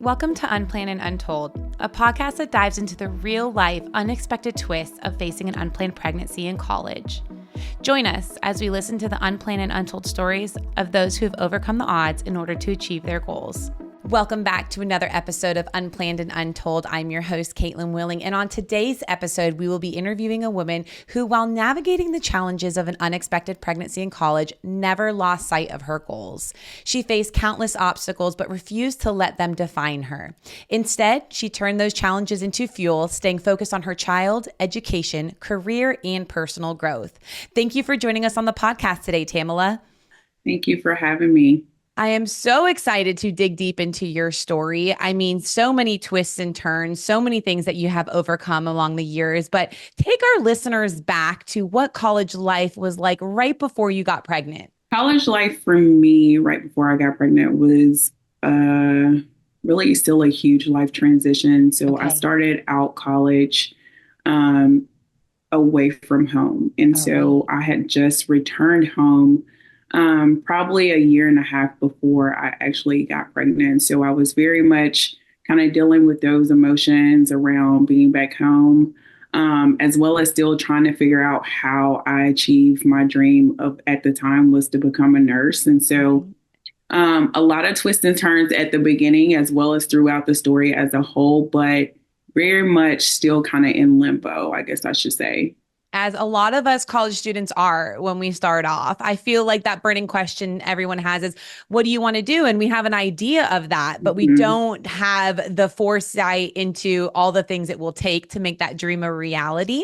Welcome to Unplanned and Untold, a podcast that dives into the real-life, unexpected twists of facing an unplanned pregnancy in college. Join us as we listen to the unplanned and untold stories of those who have overcome the odds in order to achieve their goals. Welcome back to another episode of Unplanned and Untold. I'm your host, Caitlin Willing, and on today's episode, we will be interviewing a woman who, while navigating the challenges of an unexpected pregnancy in college, never lost sight of her goals. She faced countless obstacles, but refused to let them define her. Instead, she turned those challenges into fuel, staying focused on her child, education, career, and personal growth. Thank you for joining us on the podcast today, Tamela. Thank you for having me. I am so excited to dig deep into your story. I mean, so many twists and turns, so many things that you have overcome along the years, but take our listeners back to what college life was like right before you got pregnant. College life for me right before I got pregnant was really still a huge life transition. So I started out college away from home. And so I had just returned home probably a year and a half before I actually got pregnant. So I was very much kind of dealing with those emotions around being back home, as well as still trying to figure out how I achieved my dream of at the time was to become a nurse. And so a lot of twists and turns at the beginning, as well as throughout the story as a whole, but very much still kind of in limbo, I guess I should say. As a lot of us college students are when we start off. I feel like that burning question everyone has is, what do you want to do? And we have an idea of that, but we don't have the foresight into all the things it will take to make that dream a reality,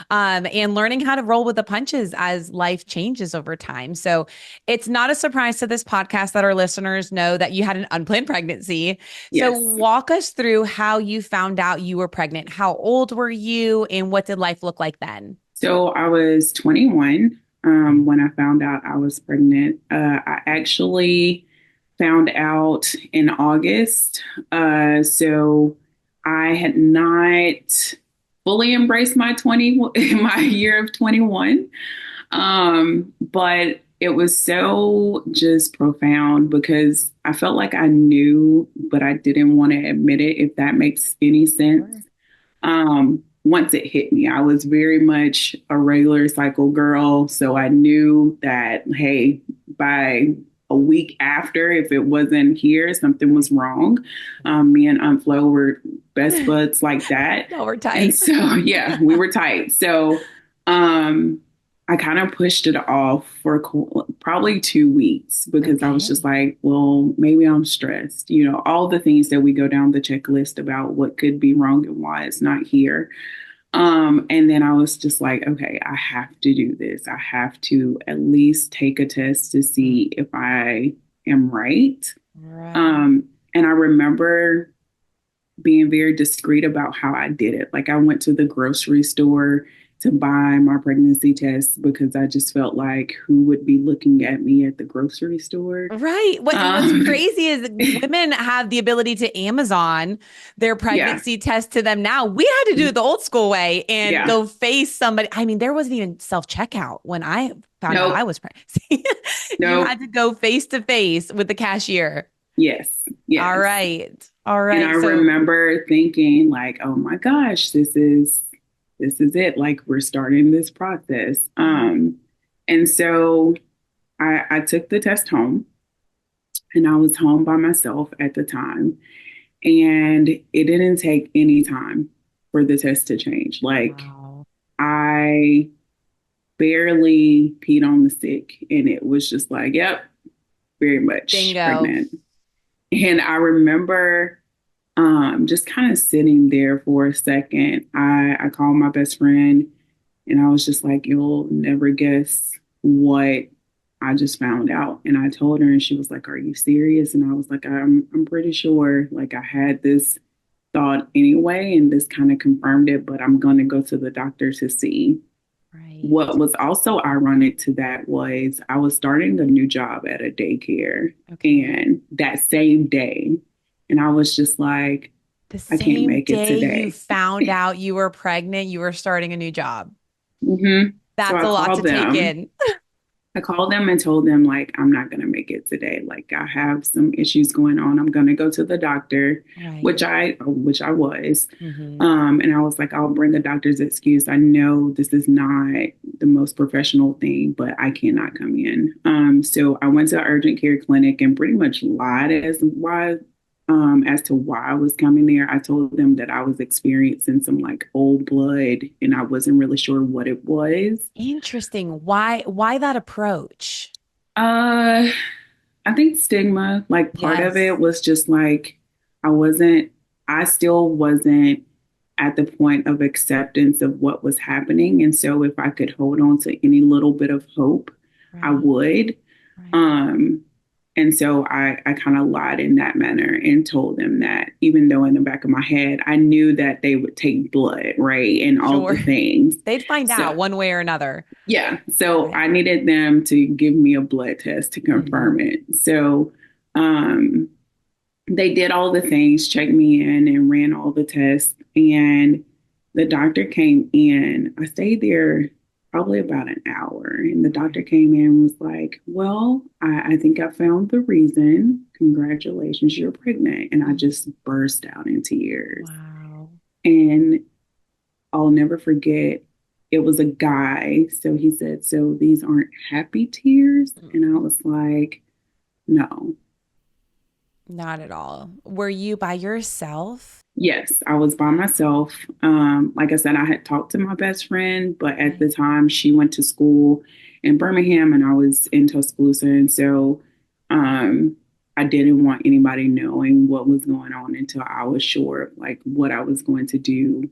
and learning how to roll with the punches as life changes over time. So it's not a surprise to this podcast that our listeners know that you had an unplanned pregnancy. Yes. So walk us through how you found out you were pregnant. How old were you and what did life look like then? So I was 21 when I found out I was pregnant. I actually found out in August. So I had not fully embraced my year of 21. But it was so just profound because I felt like I knew, but I didn't want to admit it, if that makes any sense. Once it hit me, I was very much a regular cycle girl. So I knew that, hey, by a week after, if it wasn't here, something was wrong. Me and Aunt Flo were best buds like that. No, we're tight. And so, yeah, we were tight. So I kind of pushed it off for probably 2 weeks because I was just like, well, maybe I'm stressed. You know, all the things that we go down the checklist about what could be wrong and why it's not here. And then I was just like, okay, I have to do this. I have to at least take a test to see if I am right. And I remember being very discreet about how I did it. Like I went to the grocery store to buy my pregnancy test because I just felt like who would be looking at me at the grocery store? Right. What's crazy is women have the ability to Amazon their pregnancy test to them now. We had to do it the old school way and go face somebody. I mean, there wasn't even self-checkout when I found out I was pregnant. You had to go face to face with the cashier. Yes. All right. And I remember thinking like, oh my gosh, this is it. Like we're starting this process. And so I took the test home and I was home by myself at the time. And it didn't take any time for the test to change. Like I barely peed on the stick and it was just like, yep, very much pregnant. And I remember just kind of sitting there for a second. I called my best friend and I was just like, you'll never guess what I just found out. And I told her and she was like, are you serious? And I was like, I'm pretty sure. Like I had this thought anyway, and this kind of confirmed it, but I'm going to go to the doctor to see. Right. What was also ironic to that was I was starting a new job at a daycare and that same day. And I was just like, I can't make it today. You found out you were pregnant, you were starting a new job. Mm-hmm. That's a lot to take in. I called them and told them like I'm not gonna make it today. Like I have some issues going on. I'm gonna go to the doctor, Right. which I was. Mm-hmm. And I was like, I'll bring a doctor's excuse. I know this is not the most professional thing, but I cannot come in. So I went to an urgent care clinic and pretty much lied as to why I was coming there. I told them that I was experiencing some like old blood and I wasn't really sure what it was. Interesting. Why that approach? Uh, I think stigma, like part of Yes. it was just like I wasn't, I still wasn't at the point of acceptance of what was happening. And so if I could hold on to any little bit of hope, I Right. would. Right. Um, and so I kind of lied in that manner and told them that even though in the back of my head, I knew that they would take blood, right? And all Sure. the things. They'd find So out one way or another. yeah. So Right. I needed them to give me a blood test to Mm-hmm. confirm it. So um, they did all the things, checked me in, and ran all the tests. And the doctor came in. I stayed there probably about an hour. And the doctor Okay. came in and was like, well, I think I found the reason. Congratulations, you're pregnant. And I Mhm. just burst out in tears. Wow. And I'll never forget. It was a guy. So he said, so these aren't happy tears. And I was like, no. Not at all. Were you by yourself? Yes, I was by myself. Like I said, I had talked to my best friend, but at Right. the time she went to school in Birmingham and I was in Tuscaloosa. And so um, I didn't want anybody knowing what was going on until I was sure of like what I was going to do.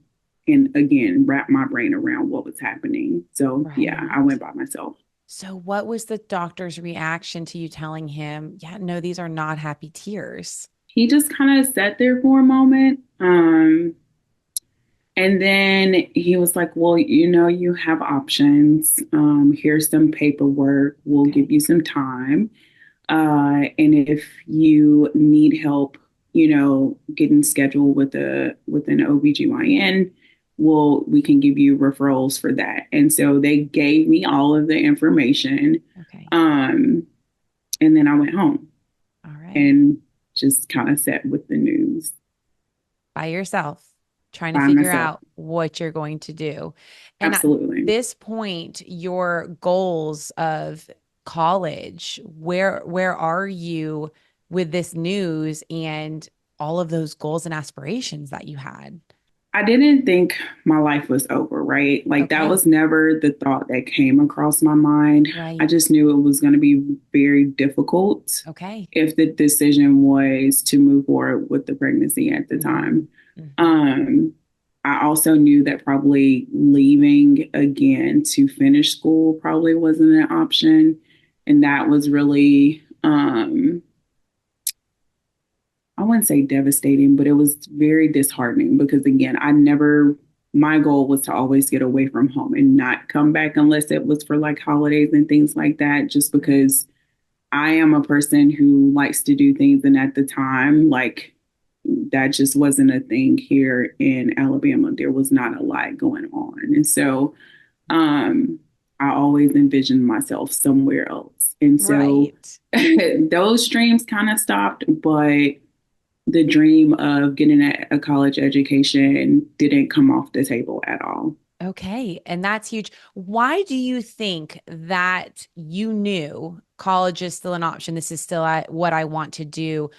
And again, wrap my brain around what was happening. So yeah, I Right. went by myself. So what was the doctor's reaction to you telling him, yeah, no, these are not happy tears? He just kind of sat there for a moment. And then he was like, well, you have options. Here's some paperwork. We'll Okay. give you some time. And if you need help, getting scheduled with an OBGYN, we can give you referrals for that. And so they gave me all of the information. Okay. Um, and then I went home All right. and just kind of sat with the news By yourself, trying to by figure myself. out what you're going to do. And at Absolutely. this point, your goals of college, where are you with this news and all of those goals and aspirations that you had? I didn't think my life was over, right? Like that Okay. was never the thought that came across my mind. I Right. just knew it was going to be very difficult Okay. if the decision was to move forward with the pregnancy at the Hmm. time. Hmm. Um, I also knew that probably leaving again to finish school probably wasn't an option. And that was really I wouldn't say devastating, but it was very disheartening because again, my goal was to always get away from home and not come back unless it was for like holidays and things like that, just Right. because I am a person who likes to do things. And at the time, like that just wasn't a thing here in Alabama. There was not a lot going on. And so um, I always envisioned myself somewhere else. And so Right. those dreams kind of stopped, but the dream of getting a college education didn't come off the table at all. Okay. And that's huge. Why do you think that you knew college is still an option? This is still what I want to do.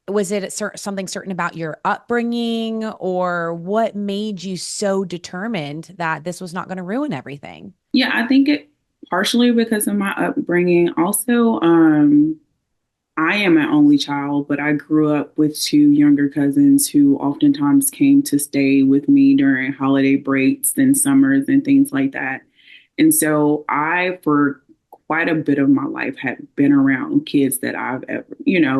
Was it something certain about your upbringing, or what made you so determined that this was not going to ruin everything? Yeah, I think it partially because of my upbringing. Also, I am an only child, but I grew up with two younger cousins who oftentimes came to stay with me during holiday breaks and summers and things like that. And so for quite a bit of my life, had been around kids that I've ever,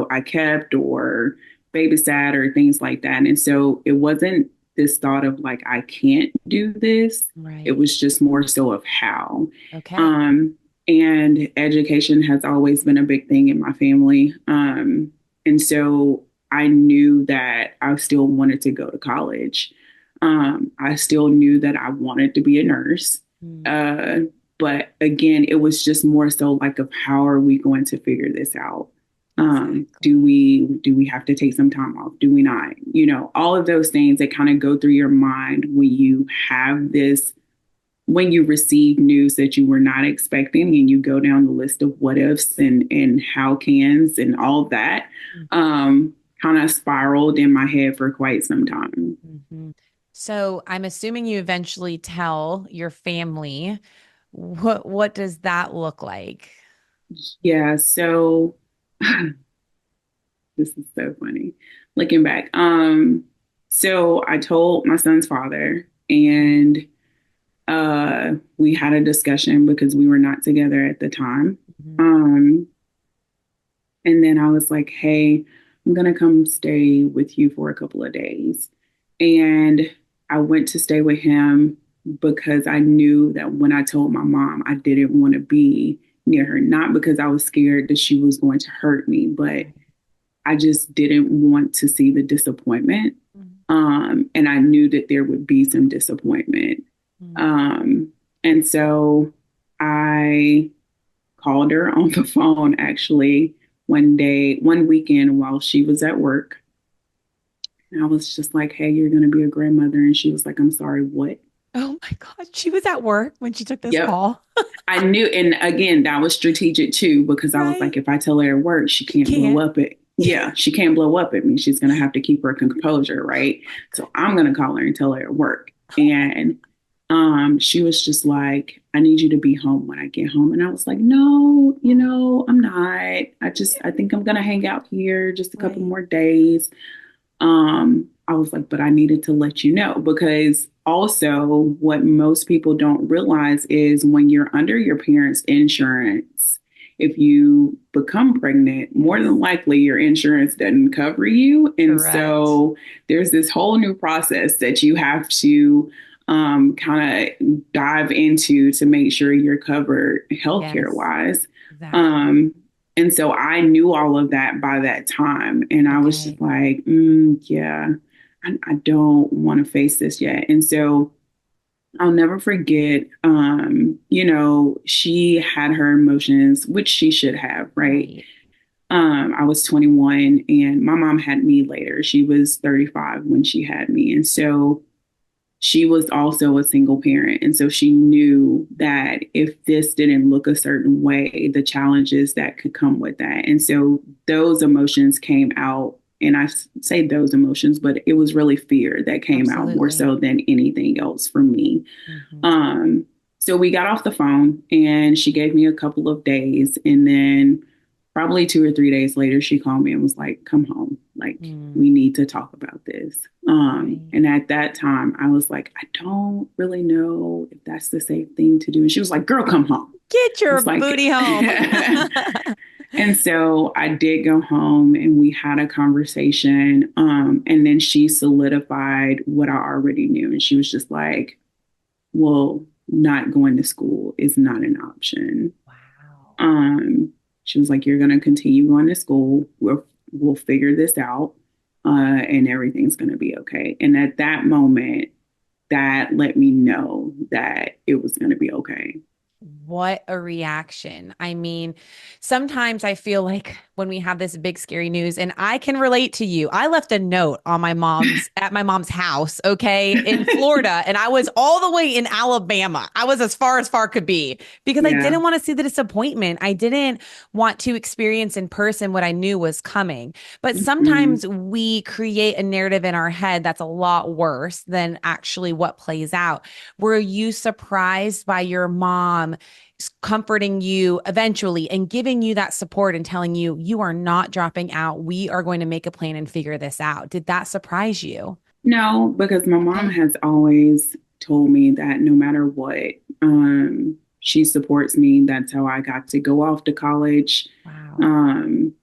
I kept or babysat or things like that. And so it wasn't this thought of like, I can't do this. It Right. was just more so of how. Okay. Um, and education has always been a big thing in my family. And so I knew that I still wanted to go to college. I still knew that I wanted to be a nurse. Mm. Uh, But again, it was just more so like of how are we going to figure this out? Exactly. Do we have to take some time off? Do we not? You know, all of those things that kind of go through your mind when you have this, when you receive news that you were not expecting, and you go down the list of what ifs and how cans and all that, kind of spiraled in my head for quite some time. Mm-hmm. So I'm assuming you eventually tell your family. What does that look like? Yeah, so this is so funny looking back. So I told my son's father, and we had a discussion because we were not together at the time. Mhm. Um, and then I was like, hey, I'm going to come stay with you for a couple of days. And I went to stay with him because I knew that when I told my mom, I didn't want to be near her, not because I was scared that she was going to hurt me, but I just didn't want to see the disappointment. And I knew that there would be some disappointment. Mhm. Um, and so I called her on the phone actually one weekend while she was at work. And I was just like, hey, you're going to be a grandmother. And she was like, I'm sorry, what? Oh my God. She was at work when she took this Yep. call. I knew. And again, that was strategic too, because I was like, Right. if I tell her at work, she She can't blow can't. up at, yeah, she can't blow up at me. She's going to have to keep her composure. Right. So I'm going to call her and tell her at work. And she was just like, I need you to be home when I get home. And I was like, no, I'm not. I think I'm going to hang out here just a couple Right. more days. I was like, but I needed to let you know, because also what most people don't realize is when you're under your parents' insurance, if you become pregnant, more Yes. than likely your insurance doesn't cover you. And Correct. so there's this whole new process that you have to kind of dive into to make sure you're covered healthcare Yes. wise. Exactly. Um, and so I knew all of that by that time. And I was just Okay. like, yeah, I don't want to face this yet. And so I'll never forget, she had her emotions, which she should have, right? Right. I was 21 and my mom had me later. She was 35 when she had me. And so she was also a single parent. And so she knew that if this didn't look a certain way, the challenges that could come with that. And so those emotions came out. And I say those emotions, but it was really fear that came out more Absolutely. so than anything else for me. Hmm. Um, so we got off the phone and she gave me a couple of days. And then probably 2 or 3 days later, she called me and was like, come home. Like, Mm. we need to talk about this. Right. And at that time, I was like, I don't really know if that's the safe thing to do. And she was like, girl, come home. Get I your was booty like, home. and so I did go home and we had a conversation. And then she solidified what I already knew. And she was just like, well, not going to school is not an option. Wow. Um, she was like, you're going to continue going to school. We'll figure this out, and everything's going to be okay. And at that moment, that let me know that it was going to be okay. What a reaction. I mean, sometimes I feel like when we have this big scary news, and I can relate to you, I left a note on at my mom's house, okay, in Florida, and I was all the way in Alabama. I was as far could be because I Yeah. didn't want to see the disappointment. I didn't want to experience in person what I knew was coming. But Mm-hmm. sometimes we create a narrative in our head that's a lot worse than actually what plays out. Were you surprised by your mom comforting you eventually and giving you that support and telling you, you are not dropping out? We are going to make a plan and figure this out. Did that surprise you? No, because my mom Okay. has always told me that no matter what, she supports me. That's how I got to go off to college. Wow. Um,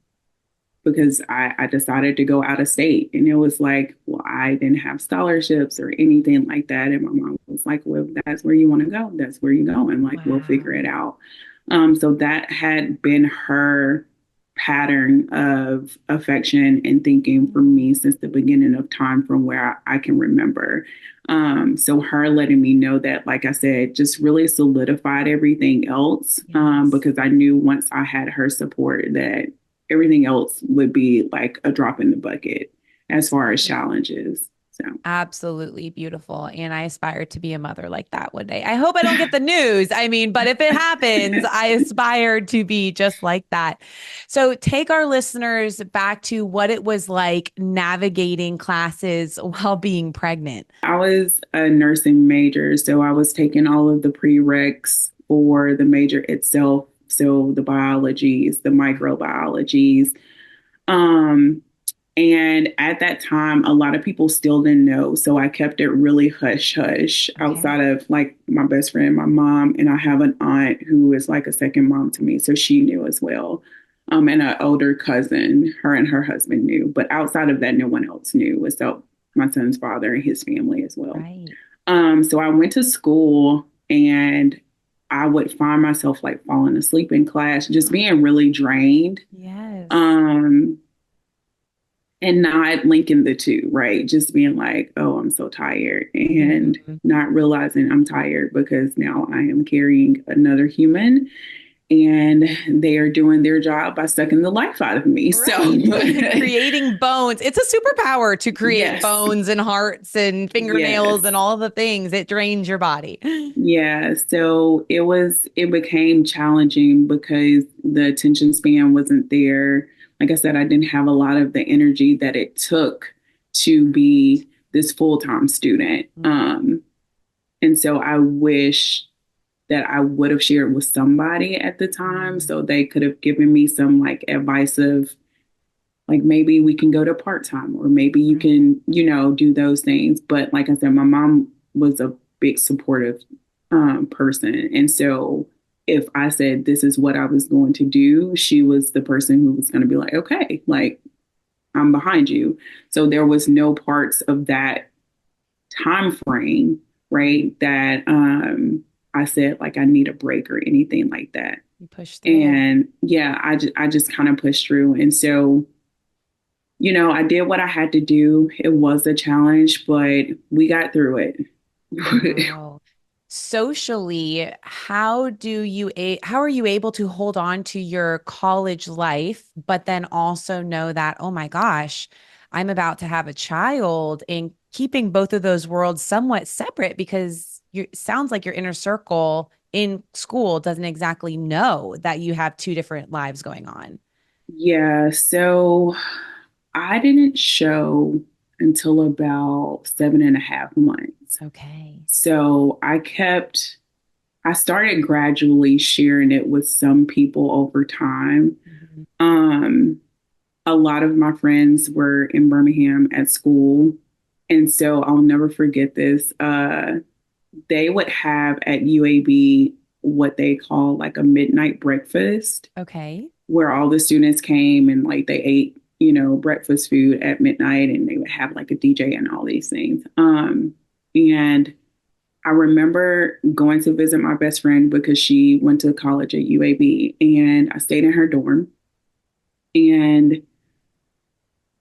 because I decided to go out of state. And it was like, well, I didn't have scholarships or anything like that. And my mom was like, well, if that's where you want to go, that's where you go. And like, we'll figure Wow. it out. So that had been her pattern of affection and thinking for me since the beginning of time from where I can remember. So her letting me know that, like I said, just really solidified everything else, Yes. because I knew once I had her support that everything else would be like a drop in the bucket as far as Beautiful. challenges. So Absolutely beautiful. And I aspire to be a mother like that one day. I hope I don't get the news. I mean, but if it happens, I aspire to be just like that. So take our listeners back to what it was like navigating classes while being pregnant. I was a nursing major, so I was taking all of the prereqs for the major itself. So the biologies, the microbiologies. Um, and at that time, a lot of people still didn't know. So I kept it really hush hush Okay. outside of like my best friend, my mom, and I have an aunt who is like a second mom to me. So she knew as well. And an older cousin, her and her husband knew. But outside of that, no one else knew, except my son's father and his family as well. Right. So I went to school and I would find myself like falling asleep in class, just being really drained. Yes. Um, and not linking the two, right? Just being like, oh, I'm so tired, and Mhm. not realizing I'm tired because now I am carrying another human and they are doing their job by sucking the life out of me. So, Right. Creating bones. It's a superpower to create yes, bones and hearts and fingernails yes. and all the things. It drains your body. Yeah, so it became challenging because the attention span wasn't there. Like I said, I didn't have a lot of the energy that it took to be this full-time student. And so I wish that I would have shared with somebody at the time Mhm. so they could have given me some like advice of like maybe we can go to part-time or maybe you Right. can, do those things. But like I said, my mom was a big supportive person. And so if I said this is what I was going to do, she was the person who was going to be like, okay, like I'm behind you. So there was no parts of that time frame, Mhm. right, that I said like I need a break or anything like that. You push through. And yeah, I just kind of pushed through. And so I did what I had to do. It was a challenge, but we got through it. Wow. Socially, how are you able to hold on to your college life, but then also know that, oh my gosh, I'm about to have a child and keeping both of those worlds somewhat separate because you sounds like your inner circle in school doesn't exactly know that you have two different lives going on. Yeah, so I didn't show until about 7.5 months. Okay. So I started gradually sharing it with some people over time. Mhm. Um, a lot of my friends were in Birmingham at school. And so I'll never forget this. They would have at UAB what they call like a midnight breakfast Okay. where all the students came and like they ate, breakfast food at midnight and they would have like a DJ and all these things. And I remember going to visit my best friend because she went to college at UAB and I stayed in her dorm and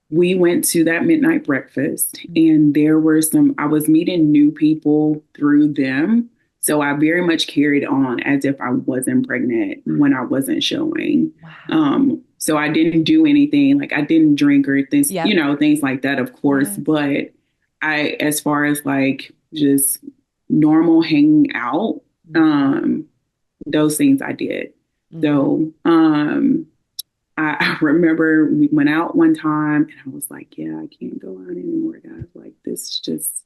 we went to that midnight breakfast and there were I was meeting new people through them. So I very much carried on as if I wasn't pregnant when I wasn't showing. Wow. So I didn't do anything like I didn't drink or things, Yep. things like that, of course. Yes. But as far as like just normal hanging out, Mhm. um, those things I did. Mhm. So, I remember we went out one time and I was like, yeah, I can't go out anymore, guys. Like, this just,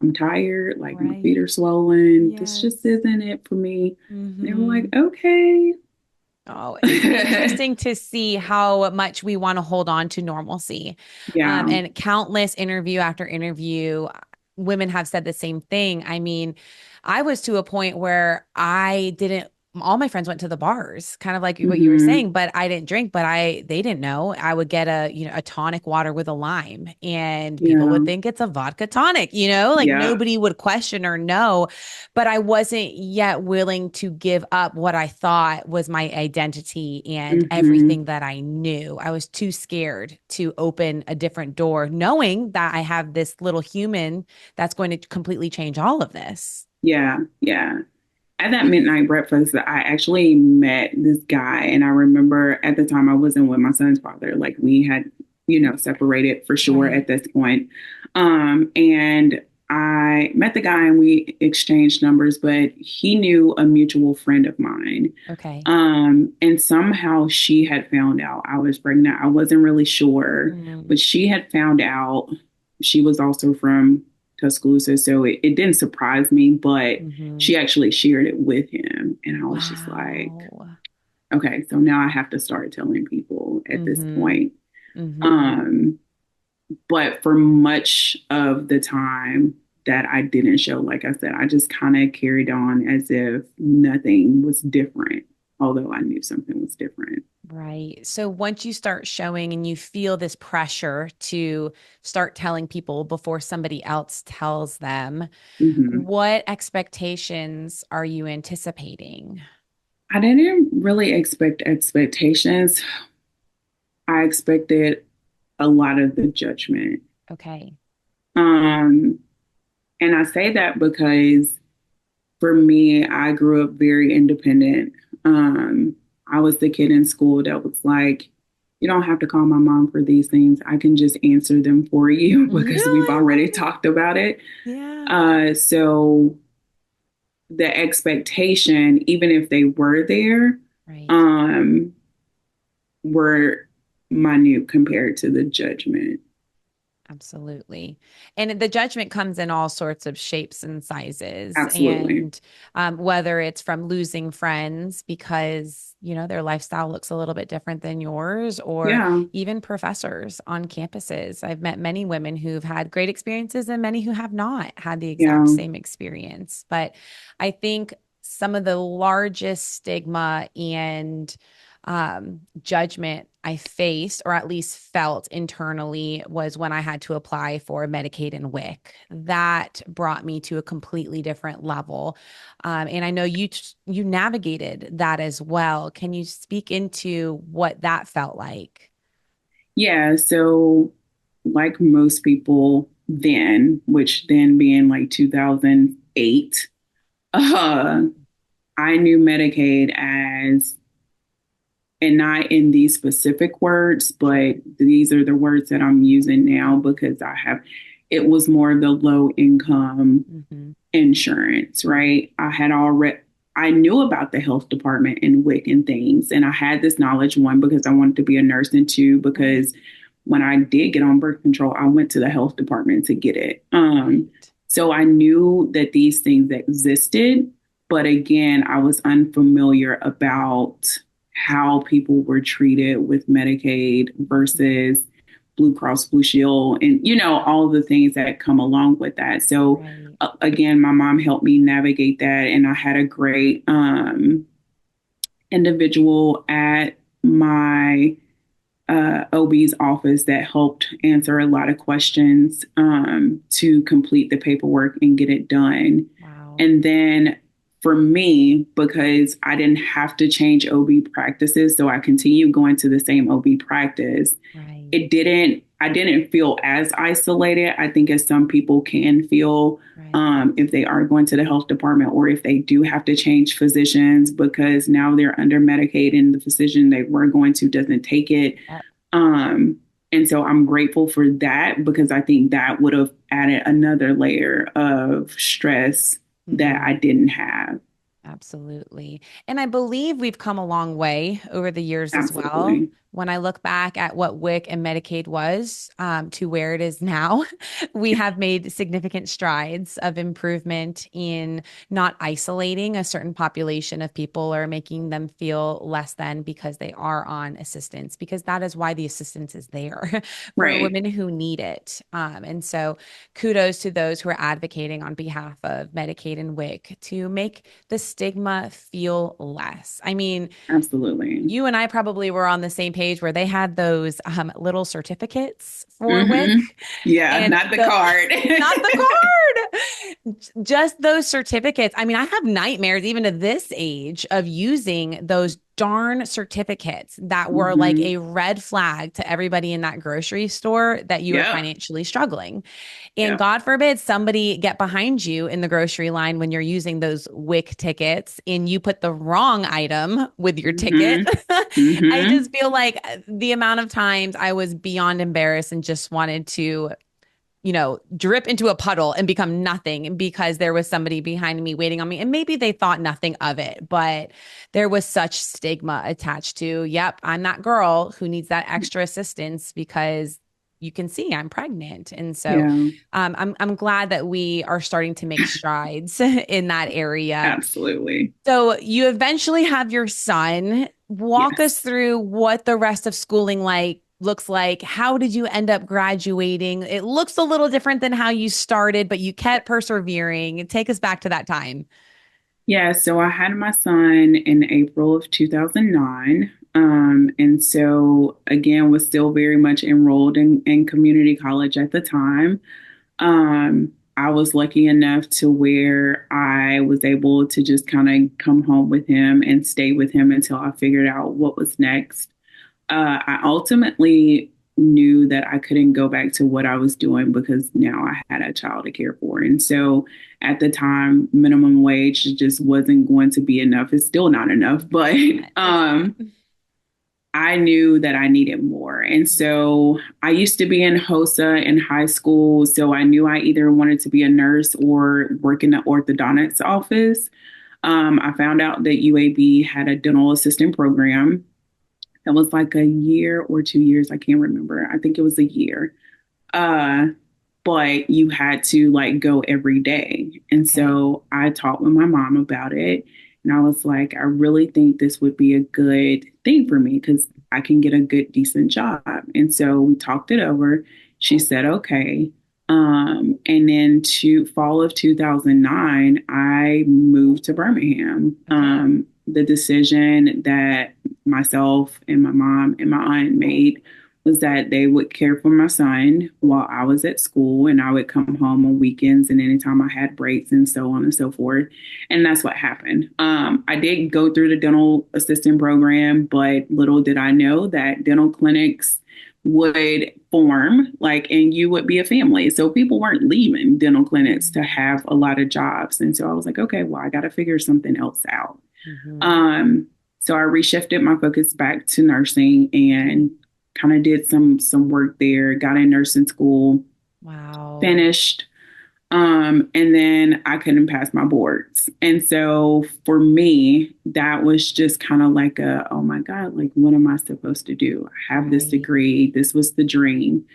I'm tired. Like, my feet Right. are swollen. This just Yes. isn't it for me. And they were like, Hmm. okay. Oh, it's interesting to see how much we want to hold on to normalcy. Yeah. And countless interview after interview, women have said the same thing. I mean, I was to a point where I didn't all my friends went to the bars, kind of like what you were Hmm. saying, but I didn't drink, but they didn't know. I would get a tonic water with a lime and people Yeah. would think it's a vodka tonic, like Yeah. nobody would question or know, but I wasn't yet willing to give up what I thought was my identity and Hmm. everything that I knew. I was too scared to open a different door, knowing that I have this little human that's going to completely change all of this. Yeah. Yeah. At that midnight breakfast, I actually met this guy, and I remember at the time I wasn't with my son's father. Like we had, separated for sure Right. at this point. And I met the guy and we exchanged numbers, but he knew a mutual friend of mine. Okay. And somehow she had found out I was pregnant. I wasn't really sure, Mm, but she had found out. She was also from Tuscaloosa, so it didn't surprise me, but hmm she actually shared it with him. And I was just like, Wow. okay, so now I have to start telling people at this hmm point. hmm Um, but for much of the time that I didn't show, like I said, I just kind of carried on as if nothing was different, although I knew something was different. Right. So once you start showing and you feel this pressure to start telling people before somebody else tells them, Hmm. what expectations are you anticipating? I didn't really expect expectations. I expected a lot of the judgment. Okay. Um, and I say that because for me, I grew up very independent. I was the kid in school that was like, you don't have to call my mom for these things. I can just answer them for you Mhm. because we've I already love it. talked about it. Yeah. So the expectation, even if they were there, Right. um, were minute compared to the judgment. Absolutely. And the judgment comes in all sorts of shapes and sizes. Absolutely. And whether it's from losing friends because, their lifestyle looks a little bit different than yours, or Yeah. even professors on campuses. I've met many women who've had great experiences and many who have not had the exact Yeah. same experience. But I think some of the largest stigma and judgment I faced, or at least felt internally, was when I had to apply for Medicaid and WIC. That brought me to a completely different level. And I know you navigated that as well. Can you speak into what that felt like? Yeah. So, like most people then, which then being like 2008, uh, I knew Medicaid as, and not in these specific words, but Sure. these are the words that I'm using now because it was more of the low income Mm-hmm. insurance, right? I knew about the health department and WIC and things, and I had this knowledge, one, because I wanted to be a nurse, and two, Right. because when I did get on birth control, I went to the health department to get it. Right. So I knew that these things existed, but again, I was unfamiliar about how people were treated with Medicaid Mm-hmm. versus Blue Cross Blue Shield and all the things that come along with that. So Right. again, my mom helped me navigate that, and I had a great individual at my OB's office that helped answer a lot of questions to complete the paperwork and get it done. Wow. And then for me, because I didn't have to change OB practices, so I continued going to the same OB practice, Right. I didn't feel as isolated, I think, as some people can feel Right. if they are going to the health department or if they do have to change physicians because now they're under Medicaid and the physician they were going to doesn't take it. Yep. um, and so I'm grateful for that because I think that would have added another layer of stress that I Mm-hmm. didn't have. Absolutely. And I believe we've come a long way over the years as well. Absolutely. When I look back at what WIC and Medicaid was to where it is now, we have made significant strides of improvement in not isolating a certain population of people or making them feel less than because they are on assistance, because that is why the assistance is there for Right. women who need it. And so kudos to those who are advocating on behalf of Medicaid and WIC to make the stigma feel less. I mean, Absolutely. you and I probably were on the same page where they had those little certificates for WIC Hmm. Yeah, and not the card. not the card, just those certificates. I mean, I have nightmares even to this age of using those darn certificates that were like Hmm. a red flag to everybody in that grocery store that you were Yep. financially struggling. And Yep. God forbid somebody get behind you in the grocery line when you're using those WIC tickets and you put the wrong item with your ticket. Hmm. I Hmm. just feel like the amount of times I was beyond embarrassed and just wanted to, drip into a puddle and become nothing because there was somebody behind me waiting on me. And maybe they thought nothing of it, but there was such stigma attached to, yep, I'm that girl who needs that extra assistance because you can see I'm pregnant. And so Yeah, I'm glad that we are starting to make strides in that area. absolutely. So you eventually have your son. Walk us Yes. through what the rest of schooling looks like. How did you end up graduating? It looks a little different than how you started, but you kept persevering. Take us back to that time. Yeah, so I had my son in April of 2009. And so again, was still very much enrolled in community college at the time. I was lucky enough to where I was able to just kind of come home with him and stay with him until I figured out what was next. I ultimately knew that I couldn't go back to what I was doing because now I had a child to care for. And so at the time, minimum wage just wasn't going to be enough. It's still not enough, but It's not. I knew that I needed more. And so I used to be in HOSA in high school. So I knew I either wanted to be a nurse or work in the orthodontics office. I found out that UAB had a dental assistant program that was like a year or 2 years. I can't remember. I think it was a year. Uh, but you had to like go every day. And Okay. so I talked with my mom about it. And I was like, I really think this would be a good thing for me because I can get a good, decent job. And so we talked it over. She said, okay. And then to fall of 2009, I moved to Birmingham. Okay. The decision that myself and my mom and my aunt made was that they would care for my son while I was at school and I would come home on weekends and anytime I had breaks and so on and so forth. And that's what happened. I did go through the dental assistant program, but little did I know that dental clinics would form like and you would be a family. So people weren't leaving dental clinics to have a lot of jobs. And so I was like, okay, well, I got to figure something else out. Mm-hmm. Um, so I reshifted my focus back to nursing and kind of did some work there, got in nursing school, Wow. finished, and then I couldn't pass my boards. And so for me, that was just kind of like oh my God, like what am I supposed to do? I have this Right. degree. This was the dream.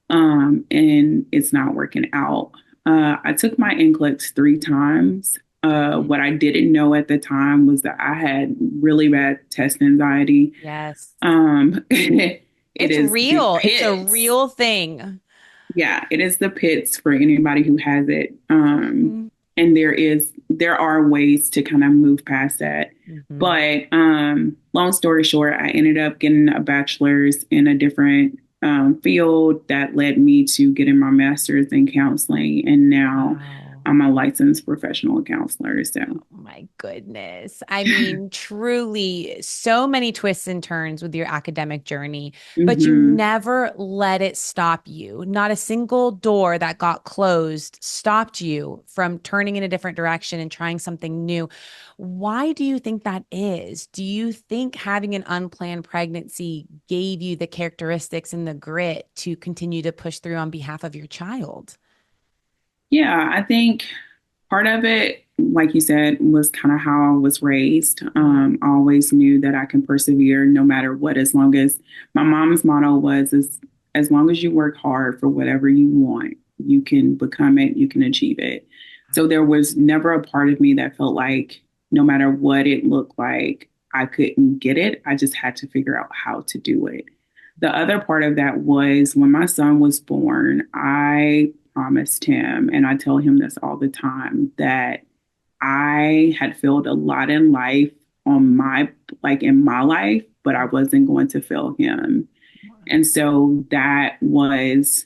And it's not working out. I took my NCLEX 3 times. Okay. What I didn't know at the time was that I had really bad test anxiety. Yes. It It's is the real. It's a pits. real thing. Yeah, it is the pits for anybody who has it. Mhm. And there are ways to kind of move past that. Mhm. But long story short, I ended up getting a bachelor's in a different field that led me to getting my master's in counseling, and now Wow. I'm a licensed professional counselor. So, Oh my goodness. I mean, truly, so many twists and turns with your academic journey, but you hmm never let it stop you. Not a single door that got closed stopped you from turning in a different direction and trying something new. Why do you think that is? Do you think having an unplanned pregnancy gave you the characteristics and the grit to continue to push through on behalf of your child? yeah, I think. Part of it, like you said, was kind of how I was raised. I always knew that I can persevere no matter what, as long as my mom's motto was, as long as you work hard for whatever you want, you can become it, you can achieve it. So there was never a part of me that felt like no matter what it looked like, I couldn't get it. I just had to figure out how to do it. The other part of that was when my son was born, I promised him, and I tell him this all the time, that I had failed a lot in life on my, like in my life, but I wasn't going to fail him. And so that was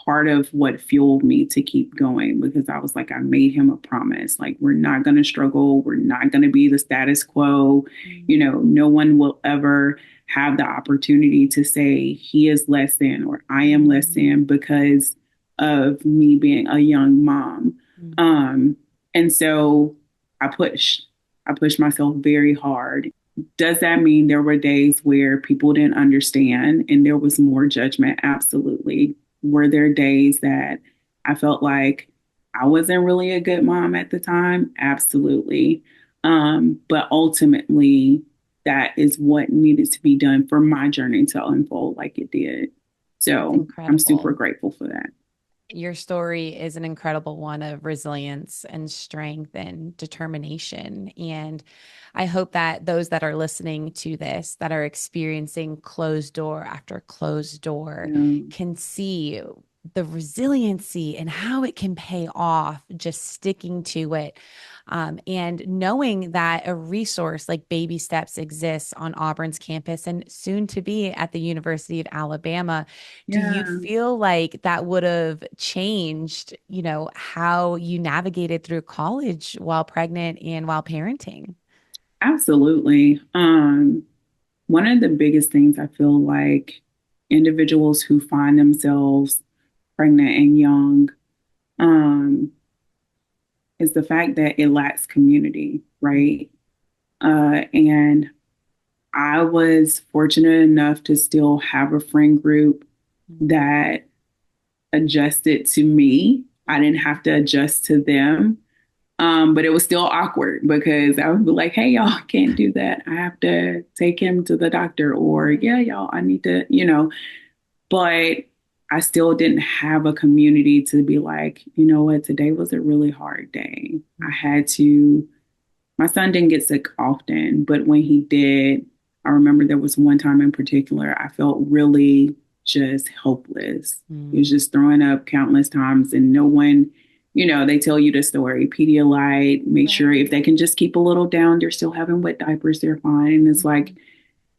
part of what fueled me to keep going because I was like, I made him a promise. Like, we're not going to struggle. We're not going to be the status quo. You know, no one will ever have the opportunity to say he is less than or I am less than because of me being a young mom. Um, and so I pushed. I pushed myself very hard. Does that mean there were days where people didn't understand and there was more judgment? Absolutely. Were there days that I felt like I wasn't really a good mom at the time? Absolutely. But ultimately, that is what needed to be done for my journey to unfold like it did. That's So I'm super incredible. grateful for that. Your story is an incredible one of resilience and strength and determination. And I hope that those that are listening to this, that are experiencing closed door after closed door, Yeah, can see the resiliency and how it can pay off just sticking to it. And knowing that a resource like Baby Steps exists on Auburn's campus and soon to be at the University of Alabama, do you yeah, feel like that would have changed, how you navigated through college while pregnant and while parenting? absolutely. One of the biggest things I feel like individuals who find themselves pregnant and young um, is the fact that it lacks community, right? And I was fortunate enough to still have a friend group that adjusted to me. I didn't have to adjust to them. But it was still awkward because I would be like, hey, y'all can't do that. I have to take him to the doctor, or yeah, y'all, I need to, but I still didn't have a community to be like, you know what, today was a really hard day. I had to, my son didn't get sick often, but when he did, I remember there was one time in particular, I felt really just hopeless. He was Mm, just throwing up countless times and no one, they tell you the story, Pedialyte, make sure right. if they can just keep a little down, they're still having wet diapers, they're fine. And it's like, Mhm.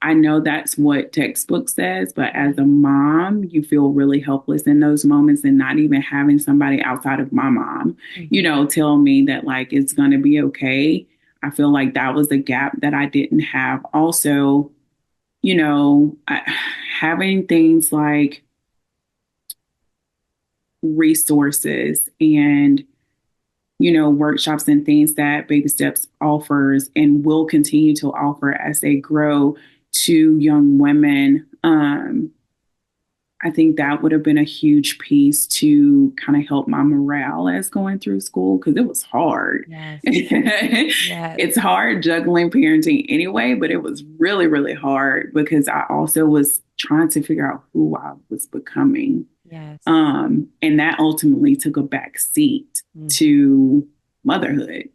I know that's what textbook says, but as a Mhm. mom, you feel really helpless in those moments and not even having somebody outside of my mom, Mhm. tell me that like it's going to be okay. I feel like that was a gap that I didn't have. Also, having things like resources and workshops and things that Baby Steps offers and will continue to offer as they grow to young women. I think that would have been a huge piece to kind of help my morale as going through school because it was hard. Yes. Yes. It's hard juggling parenting anyway, but it was really, really hard because I also was trying to figure out who I was becoming. Yes. And that ultimately took a back seat Mhm. to motherhood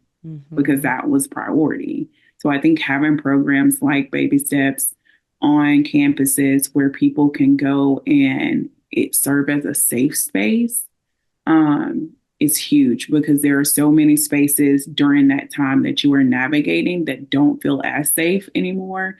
because Mhm. that was priority. So I think having programs like Baby Steps on campuses where people can go and it serve as a safe space is huge because there are so many spaces during that time that you are navigating that don't feel as safe anymore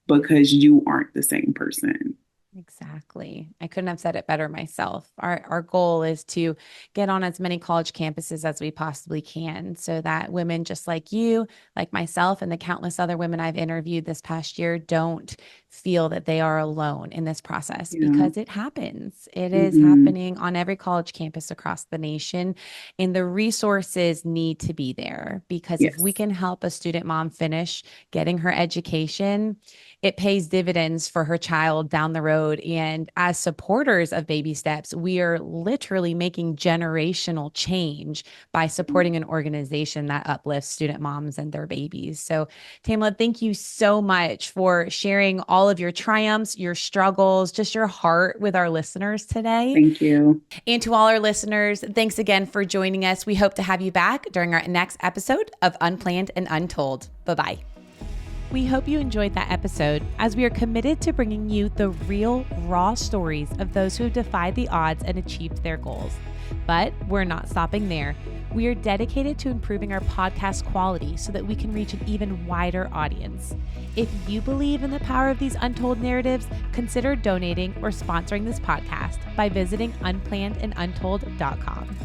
because you aren't the same person. Exactly. I couldn't have said it better myself. Our goal is to get on as many college campuses as we possibly can so that women just like you, like myself, and the countless other women I've interviewed this past year don't feel that they are alone in this process, Yeah. because it happens. It is Hmm. happening on every college campus across the nation. And the resources need to be there, because if we Yes. can help a student mom finish getting her education, it pays dividends for her child down the road. And as supporters of baby steps, we are literally making generational change by supporting an organization that uplifts student moms and their babies. So, Tamela, thank you so much for sharing all of your triumphs, your struggles, just your heart with our listeners today. Thank you. And to all our listeners, thanks again for joining us. We hope to have you back during our next episode of Unplanned and Untold. Bye-bye. We hope you enjoyed that episode, as we are committed to bringing you the real, raw stories of those who have defied the odds and achieved their goals. But we're not stopping there. We are dedicated to improving our podcast quality so that we can reach an even wider audience. If you believe in the power of these untold narratives, consider donating or sponsoring this podcast by visiting unplannedanduntold.com.